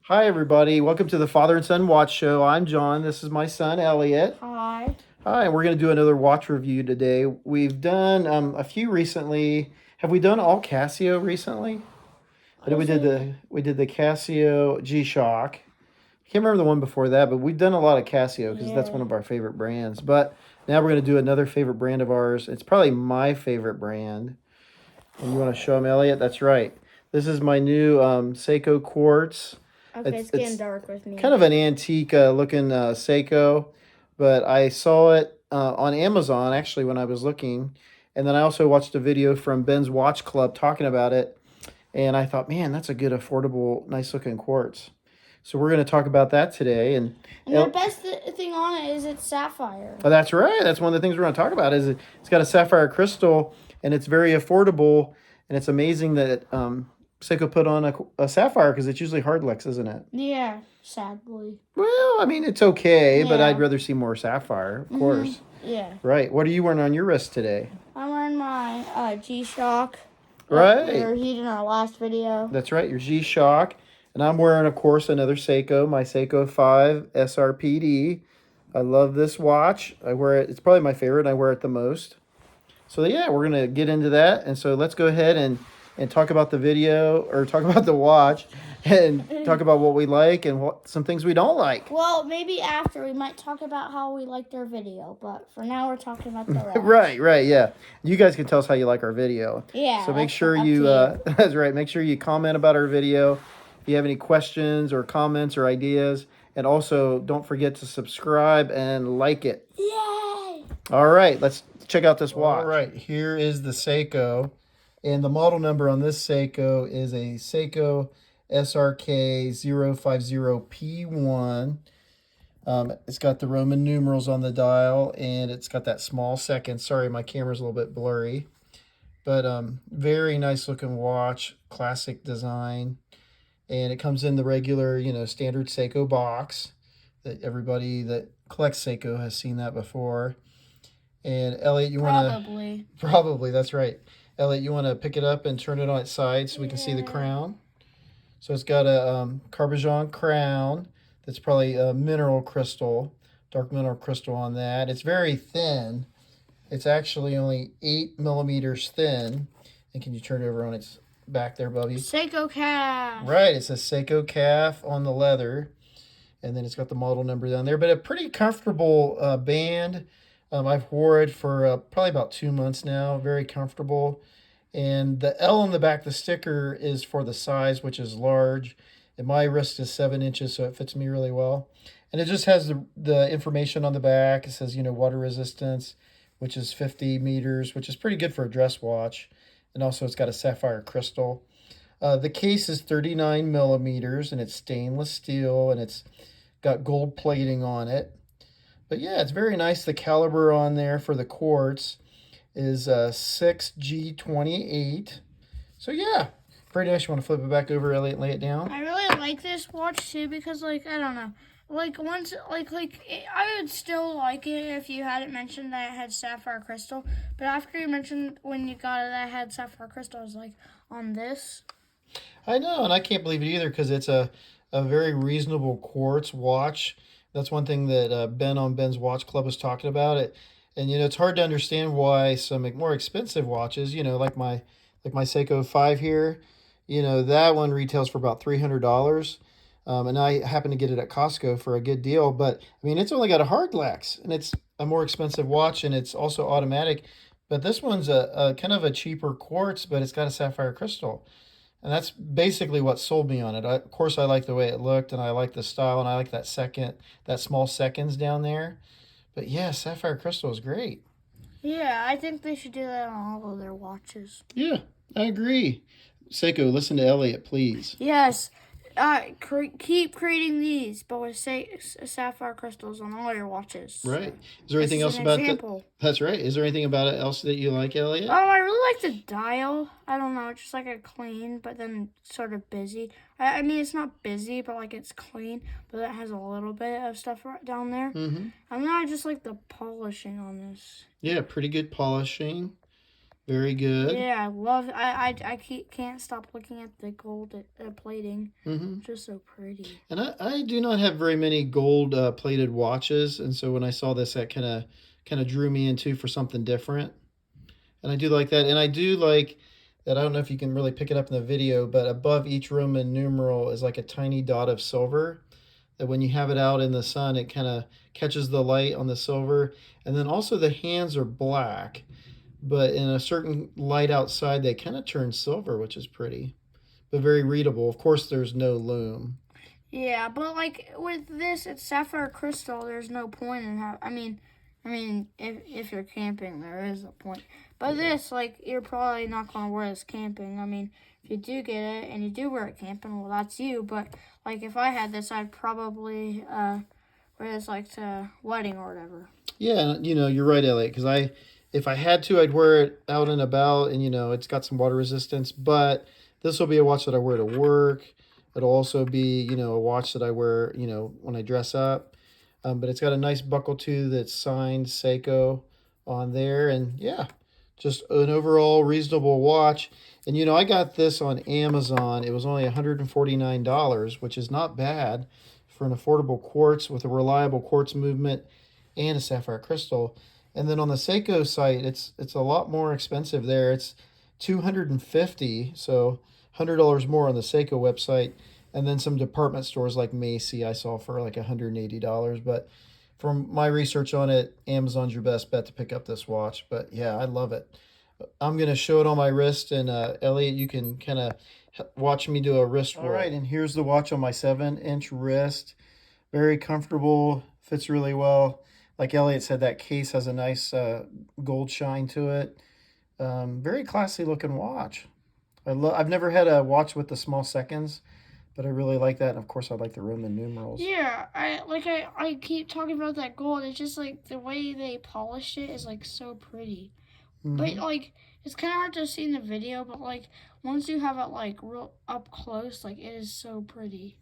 Hi, everybody. Welcome to the Father and Son Watch Show. I'm John. This is my son, Elliott. Hi. Hi, and we're going to do another watch review today. We've done a few recently. Have we done all Casio recently? I know we did the Casio G-Shock. I can't remember the one before that, but we've done a lot of Casio because that's one of our favorite brands. But now we're going to do another favorite brand of ours. It's probably my favorite brand. And you want to show them, Elliott? That's right. This is my new Seiko quartz. Okay, it's getting dark with me. Kind of an antique looking Seiko, but I saw it on Amazon actually when I was looking. And then I also watched a video from Ben's Watch Club talking about it. And I thought, man, that's a good, affordable, nice looking quartz. So we're going to talk about that today. And the best thing on it is it's sapphire. Oh, that's right. That's one of the things we're going to talk about. Is it's got a sapphire crystal, and it's very affordable. And it's amazing that Seiko put on a sapphire because it's usually hardlex, isn't it? Yeah, sadly. Well, I mean, it's okay, but I'd rather see more sapphire, of course. Yeah. Right. What are you wearing on your wrist today? I'm wearing my G-Shock. Right. We reviewed in our last video. That's right, your G-Shock. And I'm wearing, of course, another Seiko, my Seiko 5 SRPD. I love this watch. I wear it. It's probably my favorite. I wear it the most. So, yeah, we're going to get into that. And so let's go ahead and talk about the video, or talk about the watch, and talk about what we like and some things we don't like. Well, maybe after we might talk about how we liked our video, but for now we're talking about the watch. Right, yeah. You guys can tell us how you like our video. Yeah. So make sure you, that's right, make sure you comment about our video if you have any questions or comments or ideas. And also, don't forget to subscribe and like it. Yay! All right, let's check out this watch. All right, here is the Seiko. And the model number on this Seiko is a Seiko SRK050P1. It's got the Roman numerals on the dial, and it's got that small second. Sorry, my camera's a little bit blurry. But very nice looking watch, classic design. And it comes in the regular, standard Seiko box that everybody that collects Seiko has seen that before. And Elliott, you want to... Probably, that's right. Elliott, you want to pick it up and turn it on its side so we can see the crown? So it's got a Carbazon crown that's probably a mineral crystal, dark mineral crystal on that. It's very thin. It's actually only 8 millimeters thin. And can you turn it over on its back there, Bubby? Seiko calf. Right, it says Seiko calf on the leather. And then it's got the model number down there. But a pretty comfortable band. I've wore it for probably about 2 months now. Very comfortable. And the L on the back, the sticker, is for the size, which is large. And my wrist is 7 inches, so it fits me really well. And it just has the information on the back. It says, water resistance, which is 50 meters, which is pretty good for a dress watch. And also it's got a sapphire crystal. The case is 39 millimeters, and it's stainless steel, and it's got gold plating on it. But yeah, it's very nice. The caliber on there for the quartz is 6G28. So yeah, pretty nice. You want to flip it back over, Elliott, and lay it down? I really like this watch too because, I don't know. I would still like it if you hadn't mentioned that it had sapphire crystal. But after you mentioned when you got it that it had sapphire crystal, I was like, on this? I know, and I can't believe it either because it's a very reasonable quartz watch. That's one thing that Ben on Ben's Watch Club was talking about it. And, it's hard to understand why some more expensive watches, like my Seiko 5 here, that one retails for about $300. And I happen to get it at Costco for a good deal. But, I mean, it's only got a hardlex, and it's a more expensive watch, and it's also automatic. But this one's a kind of a cheaper quartz, but it's got a sapphire crystal. And that's basically what sold me on it. Of course, I like the way it looked, and I like the style, and I like that small seconds down there. But yeah, sapphire crystal is great. Yeah, I think they should do that on all of their watches. Yeah, I agree. Seiko, listen to Elliott, please. Yes. Keep creating these, but with sapphire crystals on all your watches. Right. Is there anything else about that? That's right. Is there anything about it else that you like, Elliott? I really like the dial. I don't know. It's just a clean, but then sort of busy. I mean, it's not busy, but it's clean, but it has a little bit of stuff right down there. Mm-hmm. I just like the polishing on this. Yeah, pretty good polishing. Very good. Yeah, I love. Can't stop looking at the gold plating. Mm-hmm. Just so pretty. And I do not have very many gold plated watches, and so when I saw this, that kind of drew me into for something different. And I do like that, and I do like that. I don't know if you can really pick it up in the video, but above each Roman numeral is like a tiny dot of silver. That when you have it out in the sun, it kind of catches the light on the silver, and then also the hands are black, but in a certain light outside, they kind of turn silver, which is pretty, but very readable. Of course, there's no loom. Yeah, but like with this, it's sapphire crystal. There's no point in how. If you're camping, there is a point. But this, like, you're probably not gonna wear this camping. I mean, if you do get it and you do wear it camping, well, that's you. But like, if I had this, I'd probably wear this like to wedding or whatever. Yeah, you're right, Elliot. Because if I had to, I'd wear it out and about, and it's got some water resistance. But this will be a watch that I wear to work. It'll also be, a watch that I wear, when I dress up. But it's got a nice buckle too that's signed Seiko on there, and yeah, just an overall reasonable watch. And I got this on Amazon. It was only $149, which is not bad for an affordable quartz with a reliable quartz movement and a sapphire crystal. And then on the Seiko site, it's a lot more expensive there. It's $250, so $100 more on the Seiko website. And then some department stores like Macy I saw for like $180. But from my research on it, Amazon's your best bet to pick up this watch. But yeah, I love it. I'm going to show it on my wrist, and Elliot, you can kind of watch me do a wrist roll. All right, and here's the watch on my 7-inch wrist. Very comfortable, fits really well. Like Elliot said, that case has a nice gold shine to it. Very classy looking watch. I've never had a watch with the small seconds, but I really like that. And of course, I like the Roman numerals. Yeah, I keep talking about that gold. It's just like the way they polished it is like so pretty. Mm-hmm. But like it's kind of hard to see in the video, but like once you have it like real up close, like it is so pretty.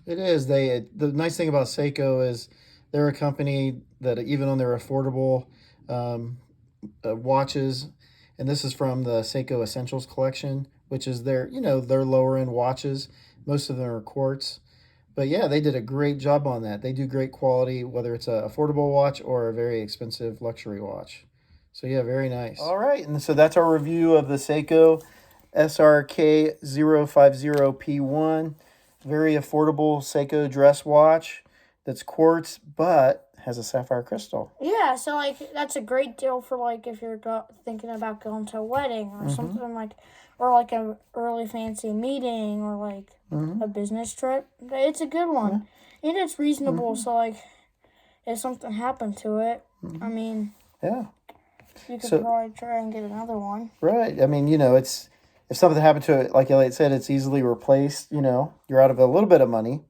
It is. The nice thing about Seiko is they're a company that even on their affordable watches, and this is from the Seiko Essentials collection, which is their lower end watches. Most of them are quartz. But yeah, they did a great job on that. They do great quality, whether it's an affordable watch or a very expensive luxury watch. So yeah, very nice. All right, and so that's our review of the Seiko SRK050P1. Very affordable Seiko dress watch that's quartz, but has a sapphire crystal. Yeah, so like that's a great deal for like if you're thinking about going to a wedding or something like, or like a really fancy meeting or like a business trip. It's a good one, and it's reasonable. So like, if something happened to it, I mean, yeah, you could probably try and get another one. Right. I mean, it's if something happened to it, like Elliot said, it's easily replaced. You're out of a little bit of money.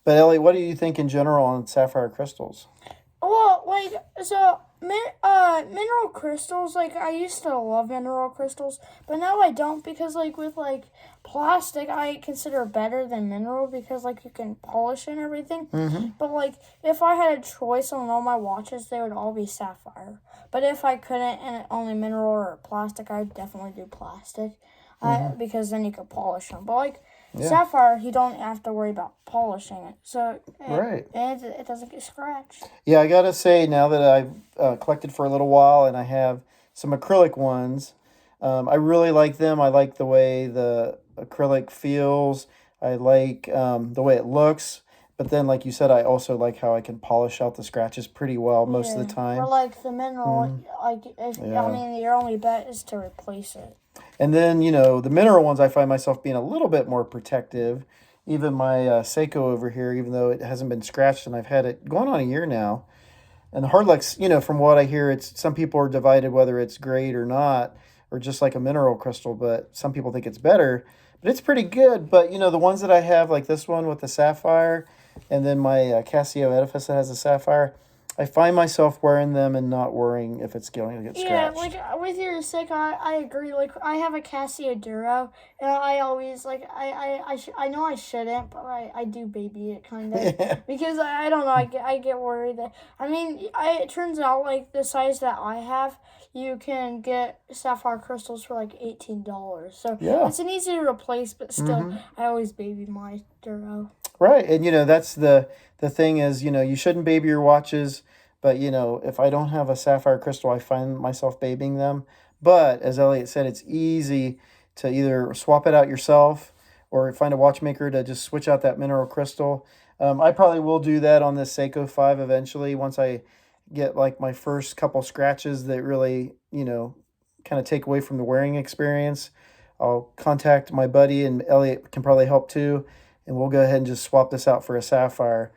But Elliot, what do you think in general on sapphire crystals? Well, like, so, mineral crystals, like, I used to love mineral crystals, but now I don't because, like, with, like, plastic, I consider better than mineral because, like, you can polish and everything. But, like, if I had a choice on all my watches, they would all be sapphire. But if I couldn't and only mineral or plastic, I'd definitely do plastic because then you could polish them. But, like, sapphire, you don't have to worry about polishing it. So, it doesn't get scratched. Yeah, I got to say, now that I've collected for a little while and I have some acrylic ones, I really like them. I like the way the acrylic feels. I like the way it looks. But then, like you said, I also like how I can polish out the scratches pretty well most of the time. Or like the mineral, your only bet is to replace it. And then, the mineral ones, I find myself being a little bit more protective. Even my Seiko over here, even though it hasn't been scratched and I've had it going on a year now. And the Hardlex, from what I hear, some people are divided whether it's great or not, or just like a mineral crystal, but some people think it's better. But it's pretty good. But, the ones that I have, like this one with the sapphire, and then my Casio Edifice that has a sapphire, I find myself wearing them and not worrying if it's going to get Yeah, scratched. like with your Seiko, I agree. Like I have a Casio Duro, and I always like I know I shouldn't, but I do baby it kind of Yeah. because I don't know. I get worried that it turns out like the size that I have, you can get sapphire crystals for like $18. So Yeah. it's an easy to replace, but still, Mhm. I always baby my Duro. Right. And that's the thing is, you shouldn't baby your watches, but if I don't have a sapphire crystal, I find myself babying them. But as Elliot said, it's easy to either swap it out yourself or find a watchmaker to just switch out that mineral crystal. I probably will do that on this Seiko 5 eventually once I get like my first couple scratches that really, kind of take away from the wearing experience. I'll contact my buddy, and Elliot can probably help too, and we'll go ahead and just swap this out for a sapphire.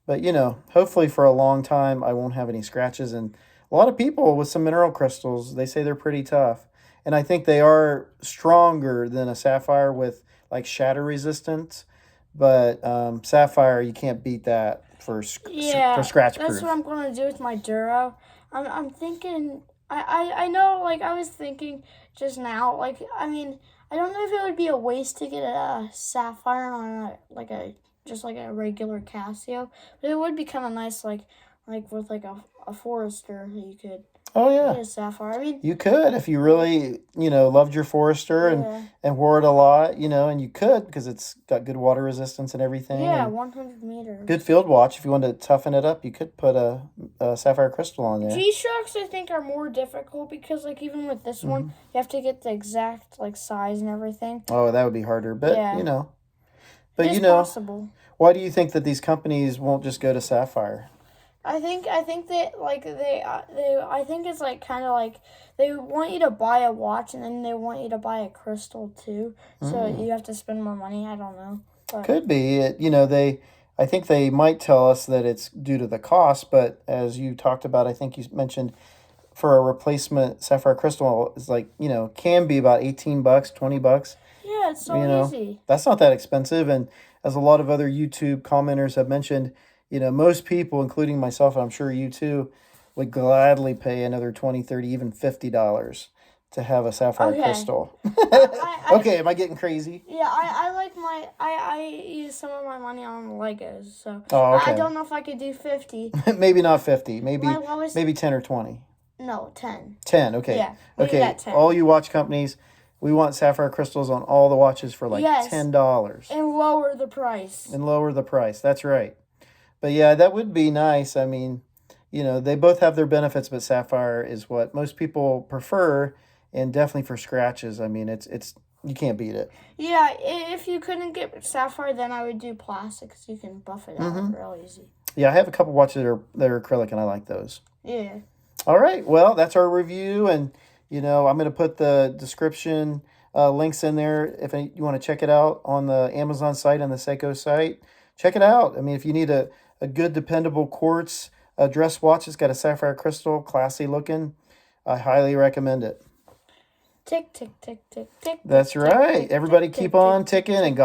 But hopefully for a long time I won't have any scratches. And a lot of people with some mineral crystals, they say they're pretty tough, and I think they are stronger than a sapphire with like shatter resistance. But sapphire, you can't beat that for Yeah, scratch that's proof. what I'm gonna do with my Duro. I'm thinking. I know. Like I was thinking just now. Like I don't know if it would be a waste to get a sapphire on just like a regular Casio, but it would be kind of nice. Like with like a Forester, you could Oh get yeah. a sapphire. You could if you really, loved your Forester and Yeah, wore it a lot, and you could because it's got good water resistance and everything, yeah, and 100 meters. good field watch. If you wanted to toughen it up, you could put a sapphire crystal on there. G-Shocks I think are more difficult because like even with this one, you have to get the exact like size and everything. Oh, that would be harder, but Yeah. but It's possible. why do you think that these companies won't just go to sapphire? I think that like I think it's like kind of like they want you to buy a watch and then they want you to buy a crystal too. So you have to spend more money. I don't know. But Could be. I think they might tell us that it's due to the cost, but as you talked about, I think you mentioned for a replacement sapphire crystal is like, can be about $18, $20. yeah, it's so easy. That's not that expensive. And as a lot of other YouTube commenters have mentioned, most people, including myself, and I'm sure you too, would gladly pay another 20, 30, even $50 to have a sapphire Okay. crystal. I Okay, am I getting crazy? Yeah, I like I use some of my money on Legos, so Oh, I okay. don't know if I could do 50. Maybe not 50, maybe My lowest, 10 or 20. no, 10. 10, okay. Yeah, maybe Okay, that 10. all you watch companies, we want sapphire crystals on all the watches for like Yes. $10 And lower the price. and lower the price. That's right. But yeah, that would be nice. I mean, they both have their benefits, but sapphire is what most people prefer, and definitely for scratches. I mean, it's you can't beat it. Yeah, if you couldn't get sapphire, then I would do plastic because you can buff it out real easy. Yeah, I have a couple watches that are acrylic, and I like those. Yeah. All right, well, that's our review, and I'm going to put the description links in there if you want to check it out on the Amazon site and the Seiko site. Check it out. I mean, if you need a good, dependable quartz dress watch, it's got a sapphire crystal, classy looking. I highly recommend it. Tick, tick, tick, tick, tick. That's tick, right. tick, Everybody tick, keep tick, on tick, ticking and